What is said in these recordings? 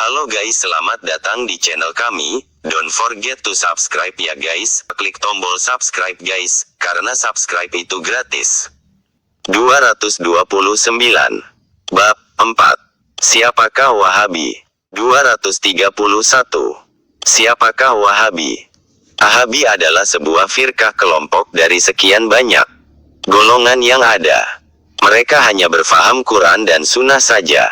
Halo guys, selamat datang di channel kami. Don't forget to subscribe ya guys. Klik tombol subscribe guys, karena subscribe itu gratis. 229. Bab 4. Siapakah Wahabi? 231. Siapakah Wahabi? Wahabi adalah sebuah firqah kelompok dari sekian banyak golongan yang ada. Mereka hanya berfaham Quran dan Sunnah saja.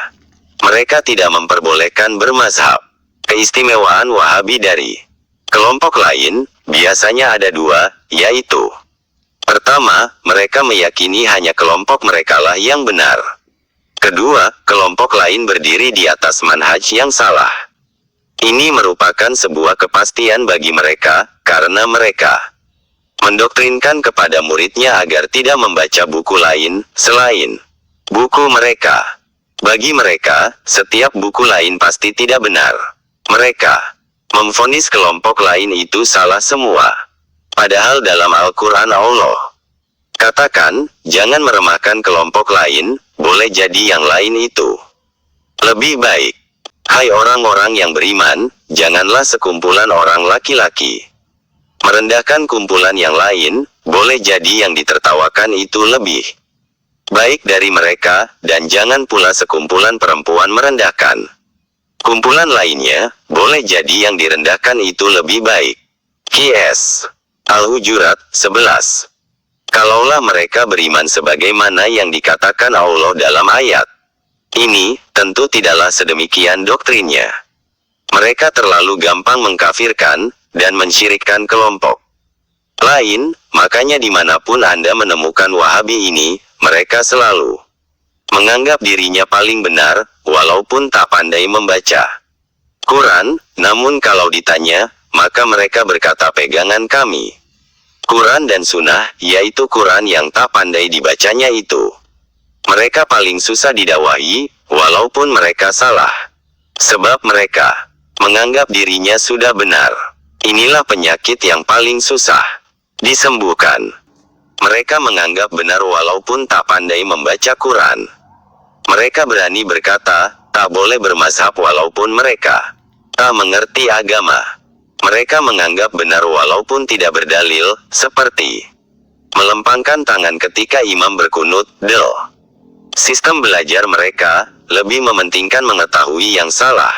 Mereka tidak memperbolehkan bermazhab. Keistimewaan Wahabi dari kelompok lain, biasanya ada dua, yaitu: pertama, mereka meyakini hanya kelompok merekalah yang benar. Kedua, kelompok lain berdiri di atas manhaj yang salah. Ini merupakan sebuah kepastian bagi mereka, karena mereka mendoktrinkan kepada muridnya agar tidak membaca buku lain, selain buku mereka. Bagi mereka, setiap buku lain pasti tidak benar. Mereka memvonis kelompok lain itu salah semua. Padahal dalam Al-Quran Allah katakan, jangan meremehkan kelompok lain, boleh jadi yang lain itu lebih baik. Hai orang-orang yang beriman, janganlah sekumpulan orang laki-laki merendahkan kumpulan yang lain, boleh jadi yang ditertawakan itu lebih baik dari mereka, dan jangan pula sekumpulan perempuan merendahkan kumpulan lainnya, boleh jadi yang direndahkan itu lebih baik. QS Al-Hujurat 11. Kalaulah mereka beriman sebagaimana yang dikatakan Allah dalam ayat ini, tentu tidaklah sedemikian doktrinnya. Mereka terlalu gampang mengkafirkan dan mensyirikkan kelompok lain, makanya dimanapun Anda menemukan Wahabi ini, mereka selalu menganggap dirinya paling benar, walaupun tak pandai membaca Quran. Namun kalau ditanya, maka mereka berkata pegangan kami Quran dan Sunnah, yaitu Quran yang tak pandai dibacanya itu. Mereka paling susah didakwahi, walaupun mereka salah. Sebab mereka menganggap dirinya sudah benar. Inilah penyakit yang paling susah disembuhkan. Mereka menganggap benar walaupun tak pandai membaca Quran. Mereka berani berkata, tak boleh bermazhab walaupun mereka tak mengerti agama. Mereka menganggap benar walaupun tidak berdalil, seperti melempangkan tangan ketika imam berkunut. Sistem belajar mereka lebih mementingkan mengetahui yang salah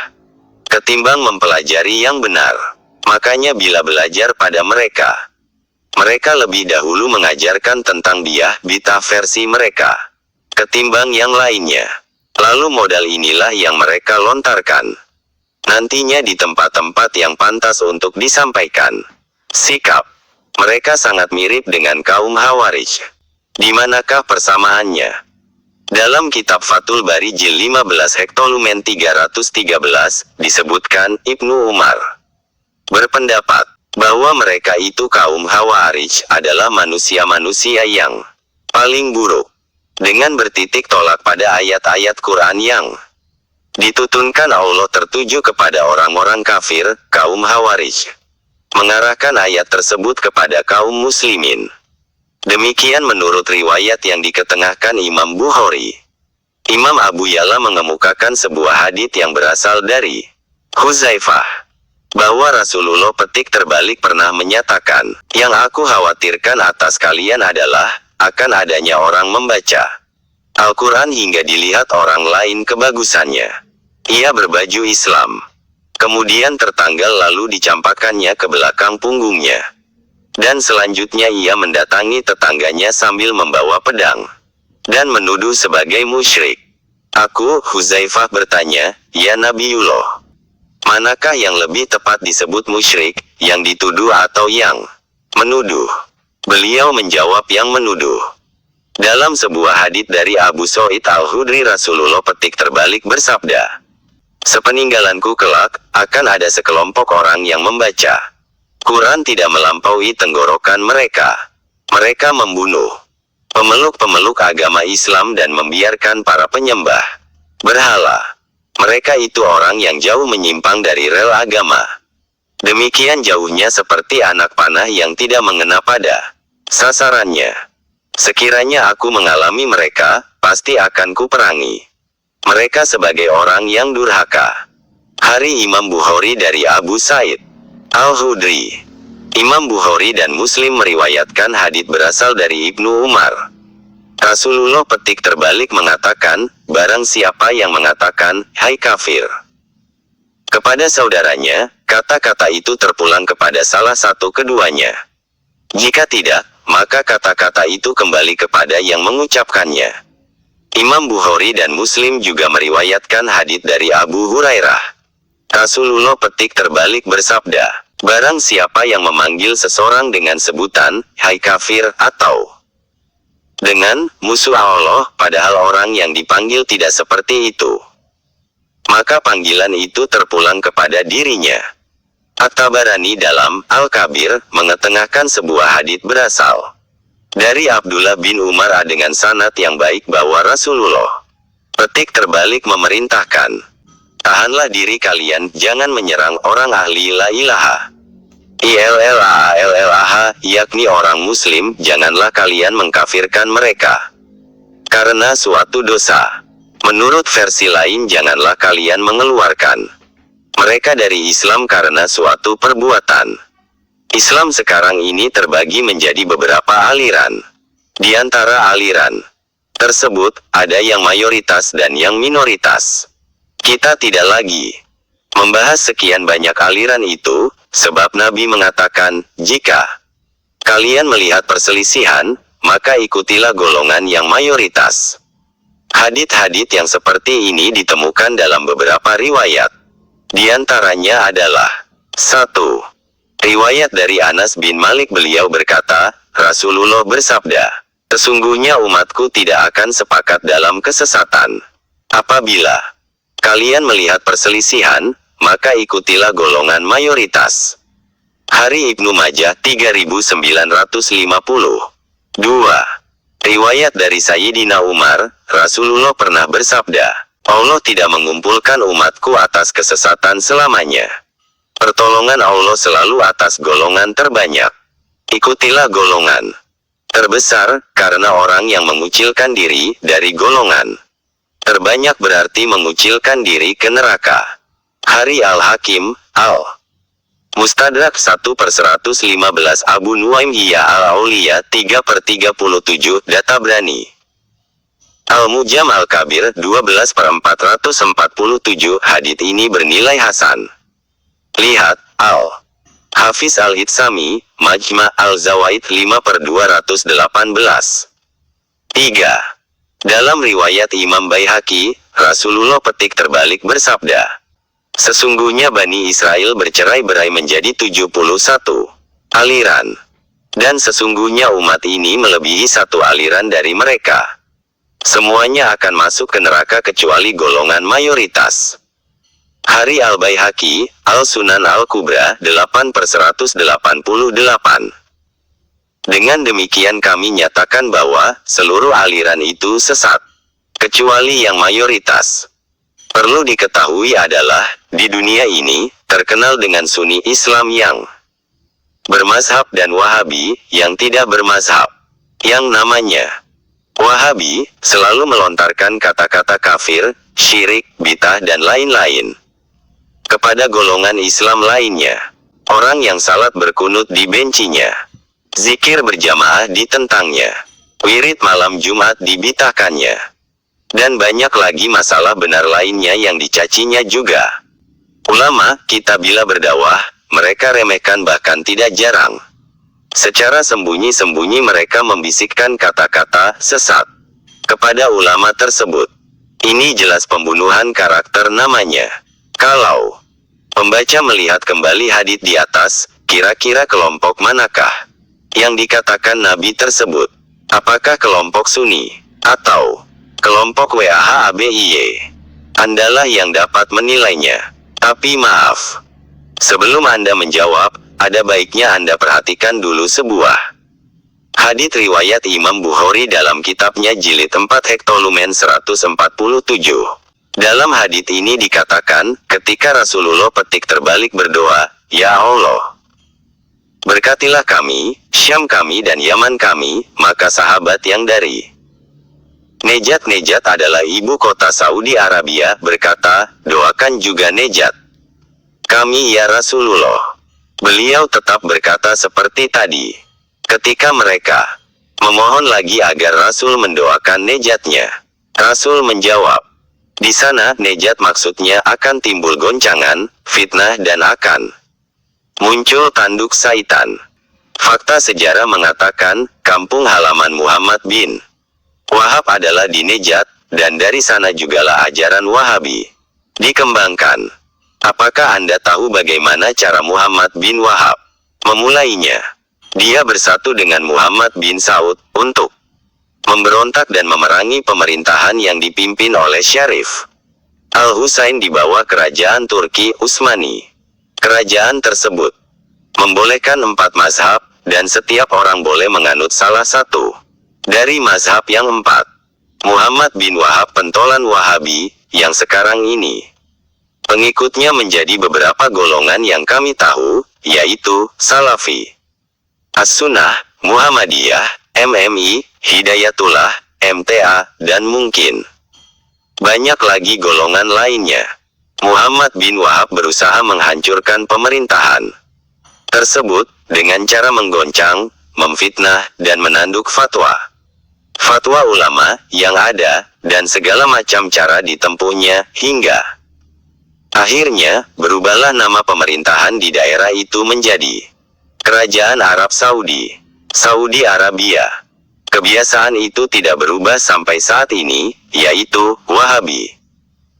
ketimbang mempelajari yang benar. Makanya bila belajar pada mereka, mereka lebih dahulu mengajarkan tentang bid'ah versi mereka ketimbang yang lainnya. Lalu modal inilah yang mereka lontarkan nantinya di tempat-tempat yang pantas untuk disampaikan. Sikap mereka sangat mirip dengan kaum Khawarij. Di manakah persamaannya? Dalam kitab Fathul Bari Jil 15 Hektolumen 313, disebutkan, Ibnu Umar berpendapat bahwa mereka itu kaum Khawarij adalah manusia-manusia yang paling buruk, dengan bertitik tolak pada ayat-ayat Quran yang ditutunkan Allah tertuju kepada orang-orang kafir. Kaum Khawarij mengarahkan ayat tersebut kepada kaum muslimin. Demikian menurut riwayat yang diketengahkan Imam Bukhari. Imam Abu Ya'la mengemukakan sebuah hadits yang berasal dari Huzaifah, bahwa Rasulullah petik terbalik pernah menyatakan, yang aku khawatirkan atas kalian adalah akan adanya orang membaca Al-Quran hingga dilihat orang lain kebagusannya. Ia berbaju Islam, kemudian tertanggal lalu dicampakkannya ke belakang punggungnya. Dan selanjutnya ia mendatangi tetangganya sambil membawa pedang dan menuduh sebagai musyrik. Aku, Huzaifah, bertanya, ya Nabiullah, manakah yang lebih tepat disebut musyrik, yang dituduh atau yang menuduh? Beliau menjawab yang menuduh. Dalam sebuah hadits dari Abu Sa'id Al-Khudri, Rasulullah petik terbalik bersabda, sepeninggalanku kelak, akan ada sekelompok orang yang membaca Quran tidak melampaui tenggorokan mereka. Mereka membunuh pemeluk-pemeluk agama Islam dan membiarkan para penyembah berhala. Mereka itu orang yang jauh menyimpang dari rel agama. Demikian jauhnya seperti anak panah yang tidak mengena pada sasarannya. Sekiranya aku mengalami mereka, pasti akan kuperangi mereka sebagai orang yang durhaka. Hari Imam Bukhari dari Abu Sa'id Al-Khudri. Imam Bukhari dan Muslim meriwayatkan hadits berasal dari Ibnu Umar. Rasulullah petik terbalik mengatakan, barang siapa yang mengatakan, hai kafir, kepada saudaranya, kata-kata itu terpulang kepada salah satu keduanya. Jika tidak, maka kata-kata itu kembali kepada yang mengucapkannya. Imam Bukhari dan Muslim juga meriwayatkan hadits dari Abu Hurairah. Rasulullah petik terbalik bersabda, barang siapa yang memanggil seseorang dengan sebutan, hai kafir, atau dengan musuh Allah, padahal orang yang dipanggil tidak seperti itu, maka panggilan itu terpulang kepada dirinya. At-Tabarani dalam Al-Kabir mengetengahkan sebuah hadits berasal dari Abdullah bin Umar dengan sanad yang baik bahwa Rasulullah petik terbalik memerintahkan, tahanlah diri kalian, jangan menyerang orang ahli la ilaha illallah, yakni orang muslim, janganlah kalian mengkafirkan mereka karena suatu dosa. Menurut versi lain, janganlah kalian mengeluarkan mereka dari Islam karena suatu perbuatan. Islam sekarang ini terbagi menjadi beberapa aliran. Di antara aliran tersebut, ada yang mayoritas dan yang minoritas. Kita tidak lagi membahas sekian banyak aliran itu, sebab Nabi mengatakan, jika kalian melihat perselisihan, maka ikutilah golongan yang mayoritas. Hadits-hadits yang seperti ini ditemukan dalam beberapa riwayat. Di antaranya adalah 1. Riwayat dari Anas bin Malik, beliau berkata, Rasulullah bersabda, sesungguhnya umatku tidak akan sepakat dalam kesesatan. Apabila kalian melihat perselisihan, maka ikutilah golongan mayoritas. Hari Ibnu Majah 3950. 2. Riwayat dari Sayyidina Umar, Rasulullah pernah bersabda, Allah tidak mengumpulkan umatku atas kesesatan selamanya. Pertolongan Allah selalu atas golongan terbanyak. Ikutilah golongan terbesar, karena orang yang mengucilkan diri dari golongan terbanyak berarti mengucilkan diri ke neraka. Hari Al-Hakim, Al-Mustadrak 1/115 Abu Nuaim Hiya Al-Auliya 3/37 Data Brani. Al-Mujam Al-Kabir 12/447 hadits ini bernilai hasan. Lihat, Al-Hafiz Al-Hitsami, Majma' Al-Zawaid 5/218. 3. Dalam riwayat Imam Baihaqi, Rasulullah petik terbalik bersabda, sesungguhnya Bani Israel bercerai-berai menjadi 71 aliran. Dan sesungguhnya umat ini melebihi satu aliran dari mereka. Semuanya akan masuk ke neraka kecuali golongan mayoritas. Hari Al-Baihaqi, Al-Sunan Al-Kubra 8/188. Dengan demikian kami nyatakan bahwa seluruh aliran itu sesat, kecuali yang mayoritas. Perlu diketahui adalah, di dunia ini, terkenal dengan Sunni Islam yang bermazhab dan Wahabi yang tidak bermazhab. Yang namanya Wahabi selalu melontarkan kata-kata kafir, syirik, bid'ah dan lain-lain kepada golongan Islam lainnya. Orang yang salat berkunut dibencinya, zikir berjamaah ditentangnya, wirid malam Jumat dibid'ahkannya, dan banyak lagi masalah benar lainnya yang dicacinya juga. Ulama kita bila berdakwah, mereka remehkan, bahkan tidak jarang secara sembunyi-sembunyi mereka membisikkan kata-kata sesat kepada ulama tersebut. Ini jelas pembunuhan karakter namanya. Kalau pembaca melihat kembali hadits di atas, kira-kira kelompok manakah yang dikatakan Nabi tersebut? Apakah kelompok Sunni atau kelompok Wahabiyyah? Andalah yang dapat menilainya. Tapi maaf, sebelum Anda menjawab, ada baiknya Anda perhatikan dulu sebuah hadits riwayat Imam Bukhari dalam kitabnya Jilid 4 Hektolumen 147. Dalam hadits ini dikatakan, ketika Rasulullah petik terbalik berdoa, Ya Allah, berkatilah kami, Syam kami dan Yaman kami, maka sahabat yang dari Nejat adalah ibu kota Saudi Arabia berkata, doakan juga Nejat. Kami ya Rasulullah. Beliau tetap berkata seperti tadi. Ketika mereka memohon lagi agar Rasul mendoakan nejatnya, Rasul menjawab, di sana nejat maksudnya akan timbul goncangan, fitnah dan akan muncul tanduk syaitan. Fakta sejarah mengatakan, kampung halaman Muhammad bin Wahab adalah di Nejat, dan dari sana jugalah ajaran Wahabi dikembangkan. Apakah Anda tahu bagaimana cara Muhammad bin Wahab memulainya? Dia bersatu dengan Muhammad bin Saud untuk memberontak dan memerangi pemerintahan yang dipimpin oleh Syarif Al-Husain di bawah kerajaan Turki Utsmani. Kerajaan tersebut membolehkan 4 mazhab, dan setiap orang boleh menganut salah satu dari mazhab yang 4. Muhammad bin Wahab pentolan Wahabi, yang sekarang ini pengikutnya menjadi beberapa golongan yang kami tahu, yaitu Salafi, As-Sunnah, Muhammadiyah, MMI, Hidayatullah, MTA, dan mungkin banyak lagi golongan lainnya. Muhammad bin Wahab berusaha menghancurkan pemerintahan tersebut dengan cara menggoncang, memfitnah, dan menanduk fatwa ulama yang ada, dan segala macam cara ditempuhnya, hingga akhirnya berubahlah nama pemerintahan di daerah itu menjadi Kerajaan Arab Saudi, Saudi Arabia. Kebiasaan itu tidak berubah sampai saat ini, yaitu Wahabi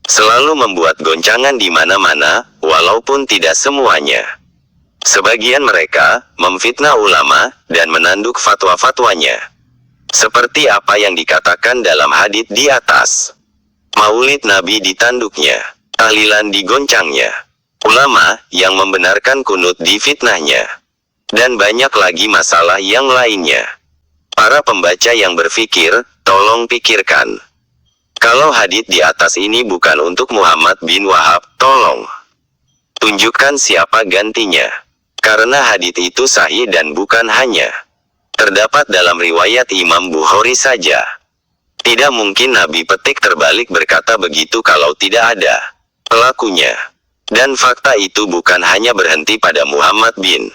selalu membuat goncangan di mana-mana, walaupun tidak semuanya. Sebagian mereka memfitnah ulama dan menanduk fatwa-fatwanya. Seperti apa yang dikatakan dalam hadits di atas. Maulid Nabi ditanduknya, tahlilan digoncangnya, ulama yang membenarkan kunut difitnahnya, dan banyak lagi masalah yang lainnya. Para pembaca yang berpikir, tolong pikirkan. Kalau hadits di atas ini bukan untuk Muhammad bin Wahab, tolong tunjukkan siapa gantinya. Karena hadits itu sahih dan bukan hanya terdapat dalam riwayat Imam Bukhari saja. Tidak mungkin Nabi petik terbalik berkata begitu kalau tidak ada pelakunya. Dan fakta itu bukan hanya berhenti pada Muhammad bin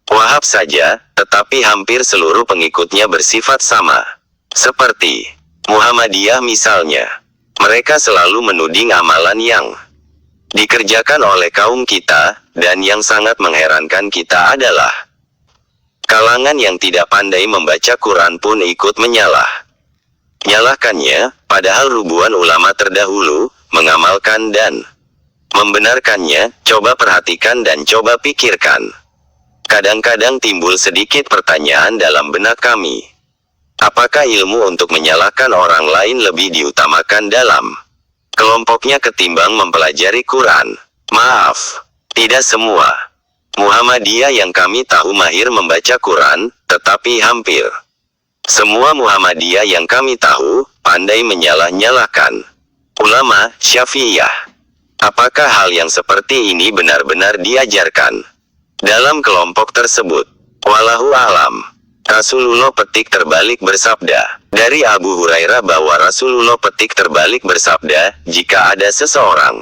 Wahab saja, tetapi hampir seluruh pengikutnya bersifat sama. Seperti Muhammadiyah misalnya. Mereka selalu menuding amalan yang dikerjakan oleh kaum kita, dan yang sangat mengherankan kita adalah kalangan yang tidak pandai membaca Quran pun ikut nyalahkannya, padahal ribuan ulama terdahulu mengamalkan dan membenarkannya. Coba perhatikan dan coba pikirkan. Kadang-kadang timbul sedikit pertanyaan dalam benak kami. Apakah ilmu untuk menyalahkan orang lain lebih diutamakan dalam kelompoknya ketimbang mempelajari Quran? Maaf, tidak semua Muhammadiyah yang kami tahu mahir membaca Quran, tetapi hampir semua Muhammadiyah yang kami tahu pandai menyalah-nyalahkan ulama Syafi'iyah. Apakah hal yang seperti ini benar-benar diajarkan dalam kelompok tersebut? Wallahu a'lam. Rasulullah petik terbalik bersabda dari Abu Hurairah bahwa Rasulullah petik terbalik bersabda, jika ada seseorang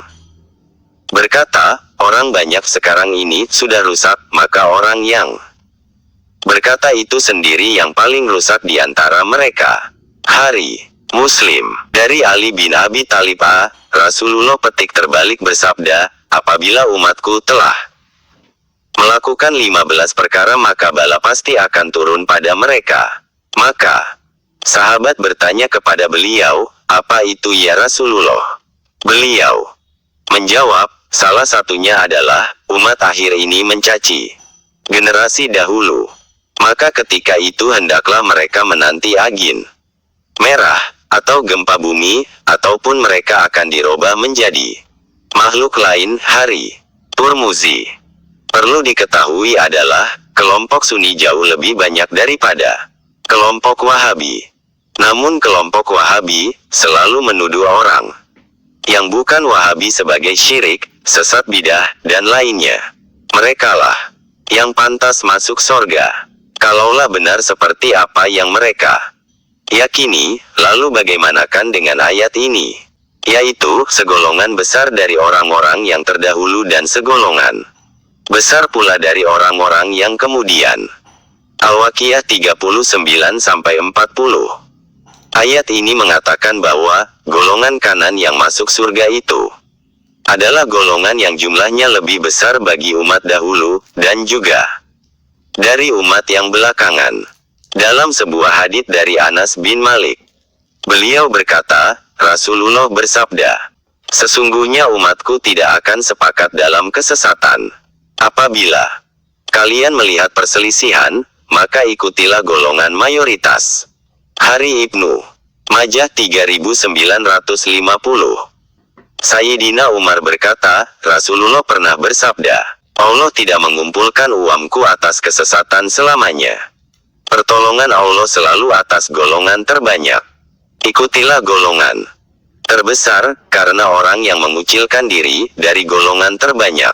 berkata, orang banyak sekarang ini sudah rusak, maka orang yang berkata itu sendiri yang paling rusak di antara mereka. Hari Muslim dari Ali bin Abi Thalib Rasulullah petik terbalik bersabda, apabila umatku telah melakukan 15 perkara maka bala pasti akan turun pada mereka. Maka sahabat bertanya kepada beliau, apa itu ya Rasulullah? Beliau menjawab, salah satunya adalah umat akhir ini mencaci generasi dahulu. Maka ketika itu hendaklah mereka menanti angin merah atau gempa bumi, ataupun mereka akan dirubah menjadi makhluk lain. Hari Turmuzi. Perlu diketahui adalah, kelompok Sunni jauh lebih banyak daripada kelompok Wahabi. Namun kelompok Wahabi selalu menuduh orang yang bukan Wahabi sebagai syirik, sesat bidah, dan lainnya. Merekalah yang pantas masuk sorga. Kalaulah benar seperti apa yang mereka yakini, lalu bagaimanakan dengan ayat ini? yaitu segolongan besar dari orang-orang yang terdahulu dan segolongan besar pula dari orang-orang yang kemudian. Al-Waqiah 39-40. Ayat ini mengatakan bahwa golongan kanan yang masuk surga itu adalah golongan yang jumlahnya lebih besar bagi umat dahulu, dan juga dari umat yang belakangan. Dalam sebuah hadits dari Anas bin Malik, beliau berkata, Rasulullah bersabda, sesungguhnya umatku tidak akan sepakat dalam kesesatan. Apabila kalian melihat perselisihan, maka ikutilah golongan mayoritas. Hari Ibnu Majah 3950. Sayyidina Umar berkata, Rasulullah pernah bersabda, Allah tidak mengumpulkan umatku atas kesesatan selamanya. Pertolongan Allah selalu atas golongan terbanyak. Ikutilah golongan terbesar, karena orang yang mengucilkan diri dari golongan terbanyak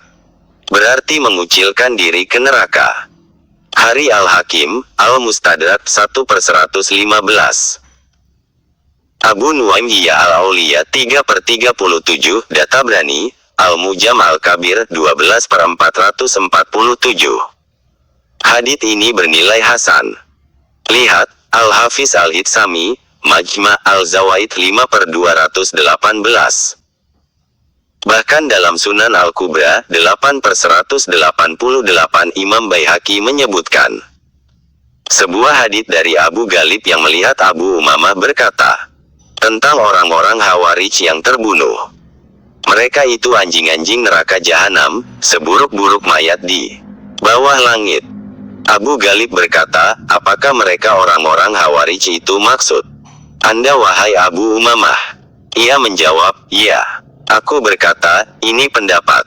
berarti mengucilkan diri ke neraka. Hari Al-Hakim, Al-Mustadrak 1/115. Abu Nuaim Hiya Al-Auliya 3/37, Data Brani, Al-Mujam Al-Kabir 12/447. Hadits ini bernilai hasan. Lihat, Al-Hafiz Al-Hitsami, Majma' Al-Zawaid 5/218. Bahkan dalam Sunan Al-Kubra 8/188 Imam Baihaqi menyebutkan sebuah hadits dari Abu Ghalib yang melihat Abu Umamah berkata tentang orang-orang Khawarij yang terbunuh. Mereka itu anjing-anjing neraka jahanam, seburuk-buruk mayat di bawah langit. Abu Ghalib berkata, apakah mereka orang-orang Khawarij itu maksud Anda wahai Abu Umamah? Ia menjawab, iya. Aku berkata, ini pendapat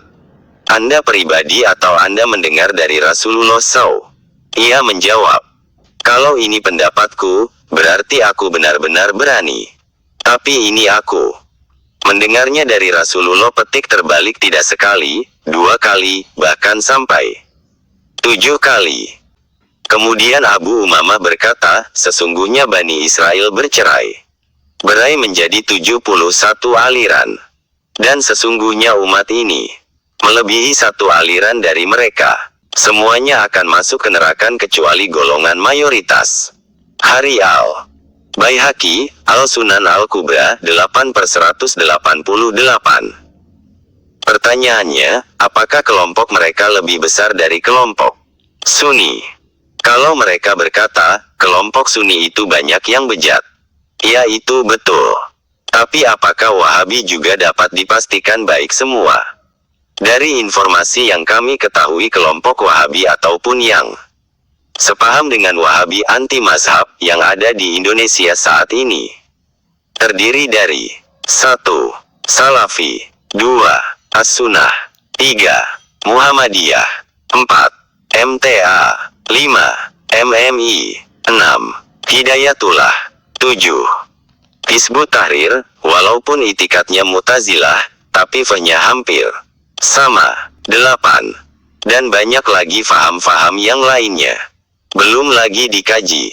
Anda pribadi atau Anda mendengar dari Rasulullah SAW? Ia menjawab, kalau ini pendapatku, berarti aku benar-benar berani. Tapi ini aku mendengarnya dari Rasulullah. Petik terbalik tidak sekali, 2 kali, bahkan sampai 7 kali. Kemudian Abu Umamah berkata, sesungguhnya Bani Israel berai menjadi 71 aliran. Dan sesungguhnya umat ini melebihi 1 aliran dari mereka. Semuanya akan masuk ke neraka kecuali golongan mayoritas. Hari Al-Baihaqi, Al-Sunan Al-Kubra 8/188. Pertanyaannya, apakah kelompok mereka lebih besar dari kelompok Sunni? Kalau mereka berkata, kelompok Sunni itu banyak yang bejat, ya itu betul. Tapi apakah Wahabi juga dapat dipastikan baik semua? Dari informasi yang kami ketahui, kelompok Wahabi ataupun yang sepaham dengan Wahabi anti mazhab yang ada di Indonesia saat ini terdiri dari 1. Salafi, 2. As-Sunnah, 3. Muhammadiyah, 4. MTA, 5. MMI, 6. Hidayatullah, 7. Hizbut Tahrir, walaupun itikadnya Mu'tazilah, tapi fahnya hampir sama, 8. Dan banyak lagi faham-faham yang lainnya. Belum lagi dikaji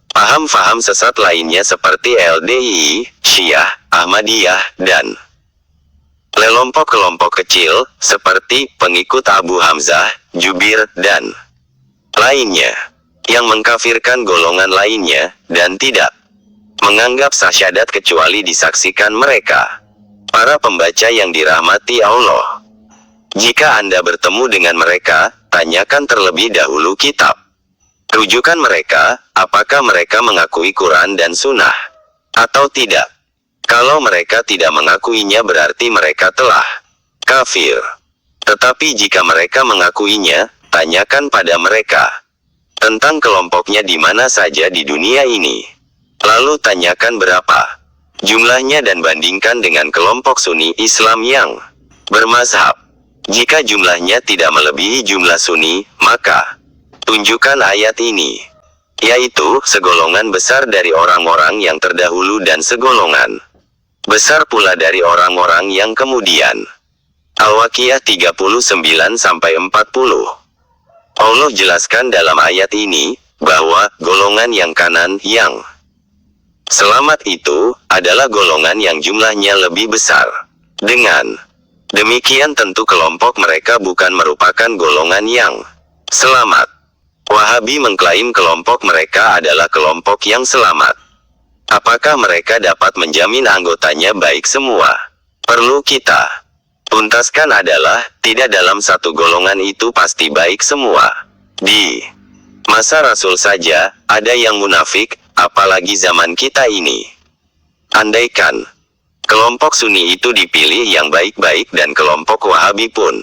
paham-faham sesat lainnya seperti LDII, Syiah, Ahmadiyah, dan kelompok-kelompok kecil, seperti pengikut Abu Hamzah, Jubir, dan lainnya, yang mengkafirkan golongan lainnya, dan tidak menganggap sah syahadat kecuali disaksikan mereka. Para pembaca yang dirahmati Allah, jika Anda bertemu dengan mereka, tanyakan terlebih dahulu kitab rujukan mereka, apakah mereka mengakui Quran dan Sunnah atau tidak. Kalau mereka tidak mengakuinya, berarti mereka telah kafir. Tetapi jika mereka mengakuinya, tanyakan pada mereka tentang kelompoknya di mana saja di dunia ini. Lalu tanyakan berapa jumlahnya dan bandingkan dengan kelompok Sunni Islam yang bermazhab. Jika jumlahnya tidak melebihi jumlah Sunni, maka tunjukkan ayat ini, yaitu segolongan besar dari orang-orang yang terdahulu dan segolongan besar pula dari orang-orang yang kemudian. Al-Waqiah 39-40. Allah jelaskan dalam ayat ini bahwa golongan yang kanan yang Selamat itu adalah golongan yang jumlahnya lebih besar. Dengan demikian tentu kelompok mereka bukan merupakan golongan yang selamat. Wahabi mengklaim kelompok mereka adalah kelompok yang selamat. Apakah mereka dapat menjamin anggotanya baik semua? Perlu kita tuntaskan adalah, tidak dalam satu golongan itu pasti baik semua. Di masa Rasul saja, ada yang munafik, apalagi zaman kita ini. Andaikan kelompok Sunni itu dipilih yang baik-baik dan kelompok Wahabi pun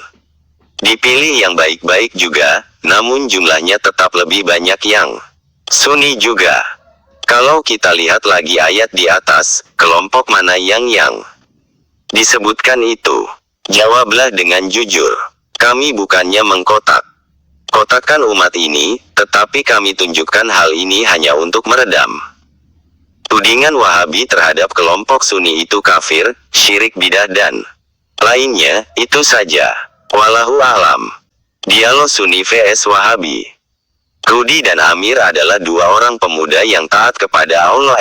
dipilih yang baik-baik juga, namun jumlahnya tetap lebih banyak yang Sunni juga. Kalau kita lihat lagi ayat di atas, kelompok mana yang disebutkan itu? Jawablah dengan jujur. Kami bukannya mengkotak-kotakan umat ini, tetapi kami tunjukkan hal ini hanya untuk meredam tudingan Wahabi terhadap kelompok Sunni itu kafir, syirik bidah dan lainnya. Itu saja. Wallahu alam. Dialog Sunni vs Wahabi. Rudi dan Amir adalah dua orang pemuda yang taat kepada Allah.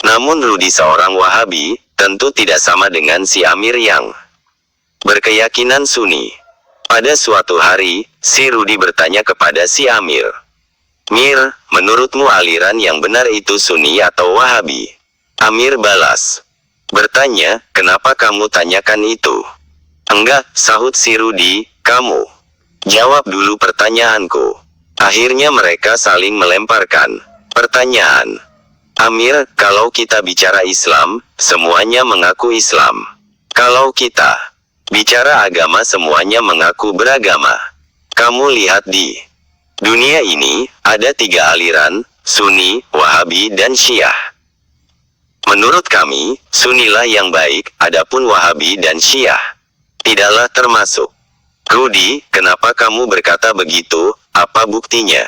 Namun Rudi seorang Wahabi, tentu tidak sama dengan si Amir yang berkeyakinan Sunni. Pada suatu hari, si Rudi bertanya kepada si Amir, "Mir, menurutmu aliran yang benar itu Sunni atau Wahabi?" Amir balas bertanya, "Kenapa kamu tanyakan itu?" "Enggak," sahut si Rudi, "kamu jawab dulu pertanyaanku." Akhirnya mereka saling melemparkan pertanyaan. Amir, kalau kita bicara Islam, semuanya mengaku Islam. Kalau kita bicara agama, semuanya mengaku beragama. Kamu lihat di dunia ini, ada 3 aliran, Sunni, Wahabi dan Syiah. Menurut kami, Sunnilah yang baik, adapun Wahabi dan Syiah tidaklah termasuk. Rudi, kenapa kamu berkata begitu? Apa buktinya?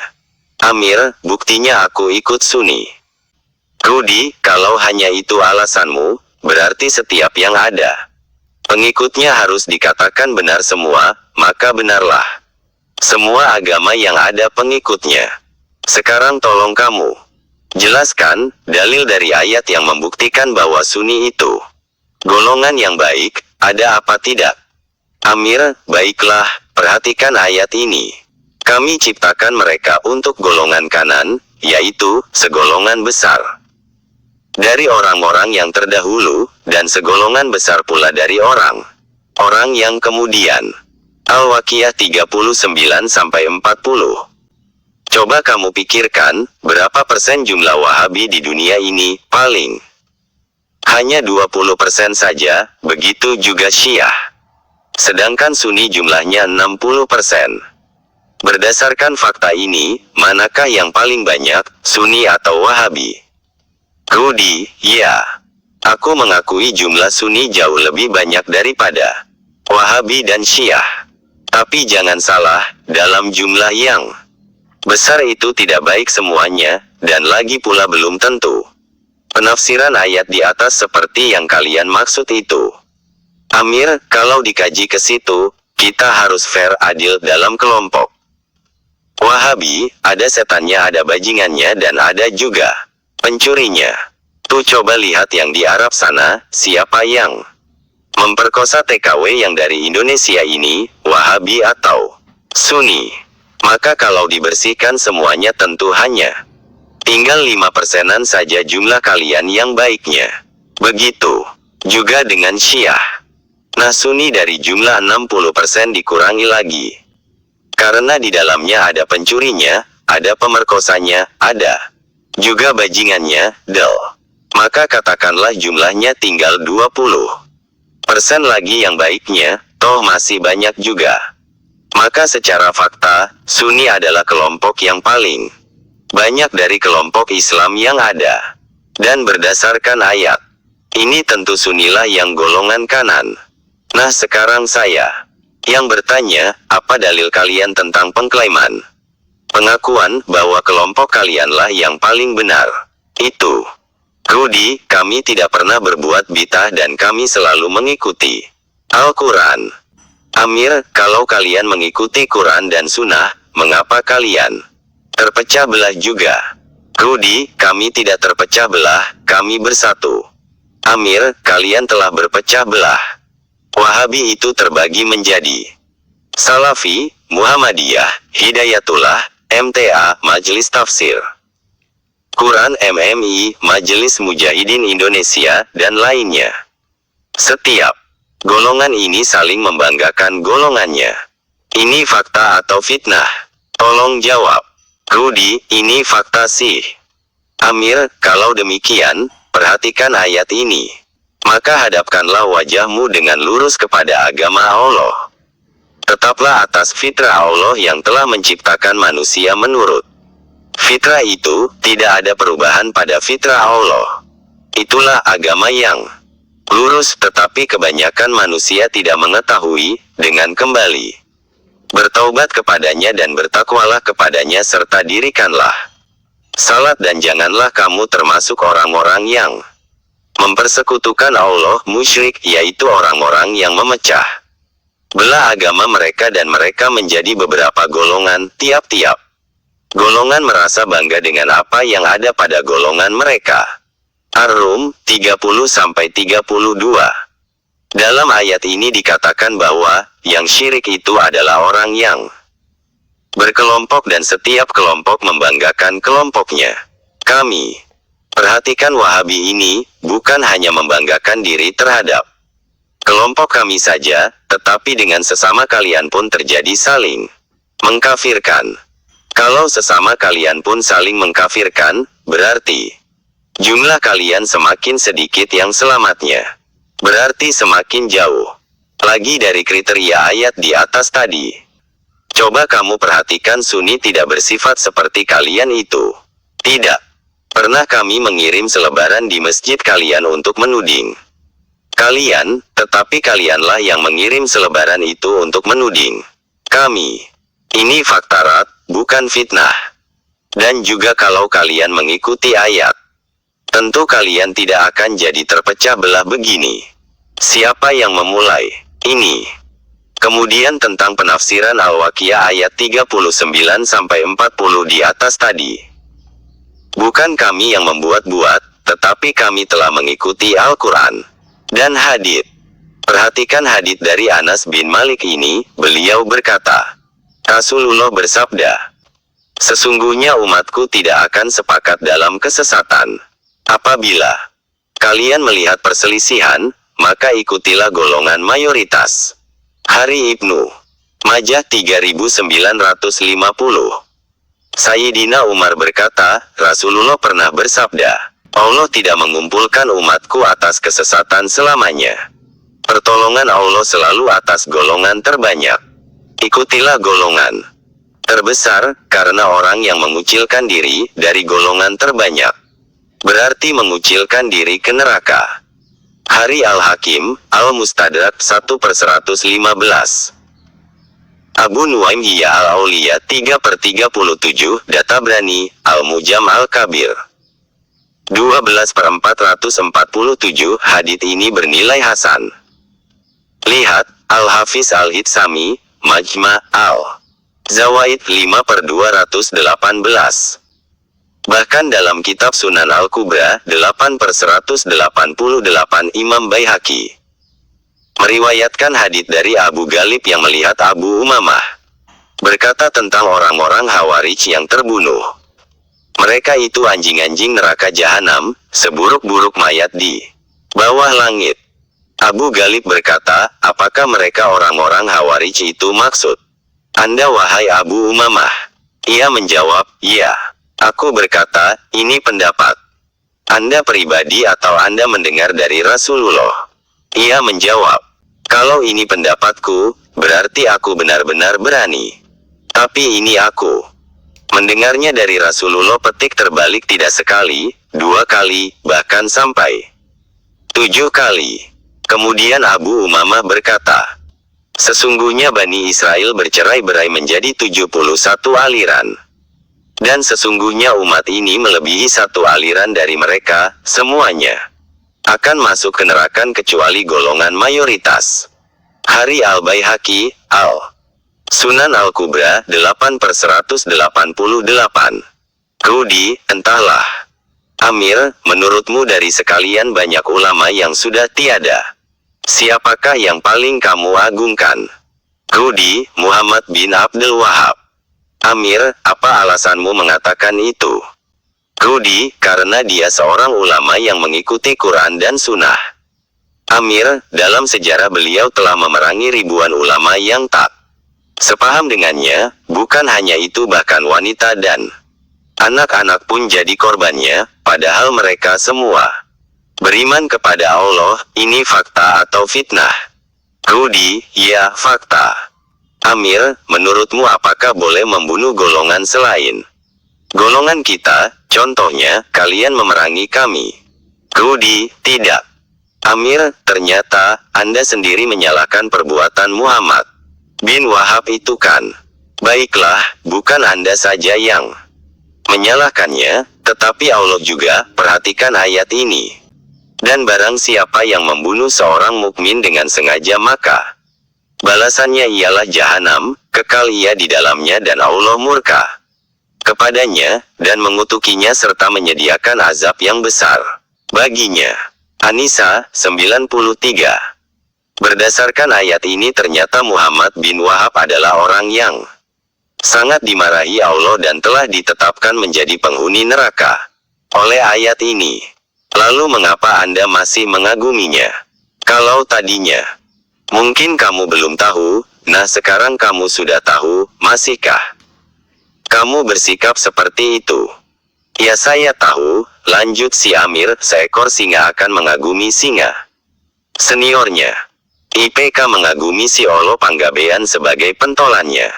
Amir, buktinya aku ikut Sunni. Rudi, kalau hanya itu alasanmu, berarti setiap yang ada pengikutnya harus dikatakan benar semua, maka benarlah semua agama yang ada pengikutnya. Sekarang tolong kamu jelaskan dalil dari ayat yang membuktikan bahwa Sunni itu golongan yang baik, ada apa tidak? Amir, baiklah, perhatikan ayat ini. Kami ciptakan mereka untuk golongan kanan, yaitu segolongan besar dari orang-orang yang terdahulu, dan segolongan besar pula dari orang yang kemudian. Al-Waqiah 39-40. Coba kamu pikirkan, berapa persen jumlah Wahabi di dunia ini? Paling hanya 20% saja, begitu juga Syiah. Sedangkan Sunni jumlahnya 60%. Berdasarkan fakta ini, manakah yang paling banyak, Sunni atau Wahabi? Rudi, ya. Aku mengakui jumlah Sunni jauh lebih banyak daripada Wahabi dan Syiah. Tapi jangan salah, dalam jumlah yang besar itu tidak baik semuanya, dan lagi pula belum tentu penafsiran ayat di atas seperti yang kalian maksud itu. Amir, kalau dikaji ke situ, kita harus fair adil dalam kelompok Wahabi, ada setannya, ada bajingannya, dan ada juga pencurinya. Tuh coba lihat yang di Arab sana, siapa yang memperkosa TKW yang dari Indonesia ini, Wahabi atau Sunni? Maka kalau dibersihkan semuanya tentu hanya tinggal 5%-an saja jumlah kalian yang baiknya. Begitu juga dengan Syiah. Nah, Sunni dari jumlah 60% dikurangi lagi. Karena di dalamnya ada pencurinya, ada pemerkosanya, ada juga bajingannya, maka katakanlah jumlahnya tinggal 20% lagi yang baiknya, toh masih banyak juga. Maka secara fakta, Sunni adalah kelompok yang paling banyak dari kelompok Islam yang ada. Dan berdasarkan ayat ini tentu Sunnilah yang golongan kanan. Nah, sekarang saya yang bertanya, apa dalil kalian tentang pengklaiman pengakuan bahwa kelompok kalianlah yang paling benar? Itu Rudi, kami tidak pernah berbuat bid'ah dan kami selalu mengikuti Al-Quran. Amir, kalau kalian mengikuti Quran dan Sunnah, mengapa kalian terpecah belah juga? Rudi, kami tidak terpecah belah, kami bersatu. Amir, kalian telah berpecah belah. Wahabi itu terbagi menjadi Salafi, Muhammadiyah, Hidayatullah, MTA, Majelis Tafsir Quran MMI, Majelis Mujahidin Indonesia, dan lainnya. Setiap golongan ini saling membanggakan golongannya. Ini fakta atau fitnah? Tolong jawab. Rudi, ini fakta sih. Amir, kalau demikian, perhatikan ayat ini. Maka hadapkanlah wajahmu dengan lurus kepada agama Allah. Tetaplah atas fitrah Allah yang telah menciptakan manusia menurut fitrah itu, tidak ada perubahan pada fitrah Allah. Itulah agama yang lurus, tetapi kebanyakan manusia tidak mengetahui. Dengan kembali bertaubat kepadanya dan bertakwalah kepadanya serta dirikanlah salat, dan janganlah kamu termasuk orang-orang yang mempersekutukan Allah, musyrik, yaitu orang-orang yang memecah belah agama mereka dan mereka menjadi beberapa golongan. Tiap-tiap golongan merasa bangga dengan apa yang ada pada golongan mereka. Ar-Rum 30-32. Dalam ayat ini dikatakan bahwa yang syirik itu adalah orang yang berkelompok dan setiap kelompok membanggakan kelompoknya. Kami perhatikan Wahabi ini bukan hanya membanggakan diri terhadap kelompok kami saja, tetapi dengan sesama kalian pun terjadi saling mengkafirkan. Kalau sesama kalian pun saling mengkafirkan, berarti jumlah kalian semakin sedikit yang selamatnya. Berarti semakin jauh lagi dari kriteria ayat di atas tadi. Coba kamu perhatikan, Sunni tidak bersifat seperti kalian itu. Tidak pernah kami mengirim selebaran di masjid kalian untuk menuding kalian, tetapi kalianlah yang mengirim selebaran itu untuk menuding kami. Ini fakta rat, bukan fitnah. Dan juga kalau kalian mengikuti ayat, tentu kalian tidak akan jadi terpecah belah begini. Siapa yang memulai ini? Kemudian tentang penafsiran Al-Waqiah ayat 39-40 di atas tadi. Bukan kami yang membuat-buat, tetapi kami telah mengikuti Al-Quran dan hadits. Perhatikan hadits dari Anas bin Malik ini, beliau berkata, Rasulullah bersabda, sesungguhnya umatku tidak akan sepakat dalam kesesatan. Apabila kalian melihat perselisihan, maka ikutilah golongan mayoritas. Hari Ibnu Majah 3950. Sayyidina Umar berkata, Rasulullah pernah bersabda, Allah tidak mengumpulkan umatku atas kesesatan selamanya. Pertolongan Allah selalu atas golongan terbanyak. Ikutilah golongan terbesar, karena orang yang mengucilkan diri dari golongan terbanyak berarti mengucilkan diri ke neraka. Hari Al-Hakim, Al-Mustadrak 1/115. Abu Nuaim Hiya Al-Auliya 3/37, Databrani, Al-Mujam Al-Kabir 12/447. Hadits ini bernilai hasan. Lihat, Al-Hafiz Al-Hitsami, Majma' Al-Zawaid 5/218. Bahkan dalam kitab Sunan Al-Kubra 8/188, Imam Baihaqi meriwayatkan hadits dari Abu Ghalib yang melihat Abu Umamah berkata tentang orang-orang Khawarij yang terbunuh. Mereka itu anjing-anjing neraka jahanam, seburuk-buruk mayat di bawah langit. Abu Ghalib berkata, apakah mereka orang-orang Khawarij itu maksud Anda wahai Abu Umamah? Ia menjawab, iya. Aku berkata, ini pendapat Anda pribadi atau Anda mendengar dari Rasulullah? Ia menjawab, kalau ini pendapatku, berarti aku benar-benar berani. Tapi ini aku mendengarnya dari Rasulullah. Petik terbalik tidak sekali, 2 kali, bahkan sampai 7 kali. Kemudian Abu Umamah berkata, sesungguhnya Bani Israel bercerai-berai menjadi 71 aliran. Dan sesungguhnya umat ini melebihi 1 aliran dari mereka, semuanya akan masuk ke neraka kecuali golongan mayoritas. Hari Al-Baihaqi, Al-Sunan Al-Kubra 8/188. Rudy, entahlah. Amir, menurutmu dari sekalian banyak ulama yang sudah tiada, siapakah yang paling kamu agungkan? Rudy, Muhammad bin Abdul Wahab. Amir, apa alasanmu mengatakan itu? Rudy, karena dia seorang ulama yang mengikuti Quran dan Sunnah. Amir, dalam sejarah beliau telah memerangi ribuan ulama yang tak sepaham dengannya, bukan hanya itu bahkan wanita dan anak-anak pun jadi korbannya, padahal mereka semua beriman kepada Allah. Ini fakta atau fitnah? Rudy, ya, fakta. Amir, menurutmu apakah boleh membunuh golongan selain golongan kita, contohnya, kalian memerangi kami? Rudy, tidak. Amir, ternyata, Anda sendiri menyalahkan perbuatan Muhammad bin Wahab itu kan? Baiklah, bukan Anda saja yang menyalahkannya, tetapi Allah juga. Perhatikan ayat ini. Dan barang siapa yang membunuh seorang mukmin dengan sengaja maka balasannya ialah jahanam, kekal ia di dalamnya dan Allah murka kepadanya, dan mengutukinya serta menyediakan azab yang besar baginya. An-Nisa 93. Berdasarkan ayat ini ternyata Muhammad bin Wahab adalah orang yang sangat dimarahi Allah dan telah ditetapkan menjadi penghuni neraka oleh ayat ini. Lalu mengapa Anda masih mengaguminya? Kalau tadinya mungkin kamu belum tahu, nah sekarang kamu sudah tahu, masihkah kamu bersikap seperti itu? Ya saya tahu, lanjut si Amir, seekor singa akan mengagumi singa seniornya. IPK mengagumi si Olo Panggabean sebagai pentolannya.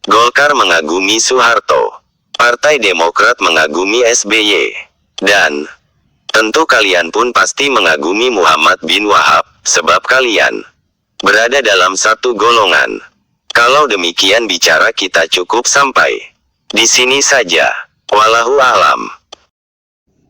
Golkar mengagumi Soeharto. Partai Demokrat mengagumi SBY. Dan tentu kalian pun pasti mengagumi Muhammad bin Wahab, sebab kalian berada dalam satu golongan. Kalau demikian bicara kita cukup sampai di sini saja. Wallahu alam.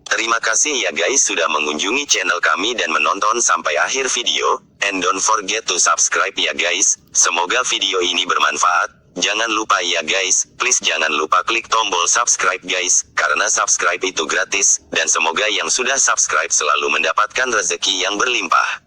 Terima kasih ya guys sudah mengunjungi channel kami dan menonton sampai akhir video. And don't forget to subscribe ya guys. Semoga video ini bermanfaat. Jangan lupa ya guys, please jangan lupa klik tombol subscribe guys, karena subscribe itu gratis. Dan semoga yang sudah subscribe selalu mendapatkan rezeki yang berlimpah.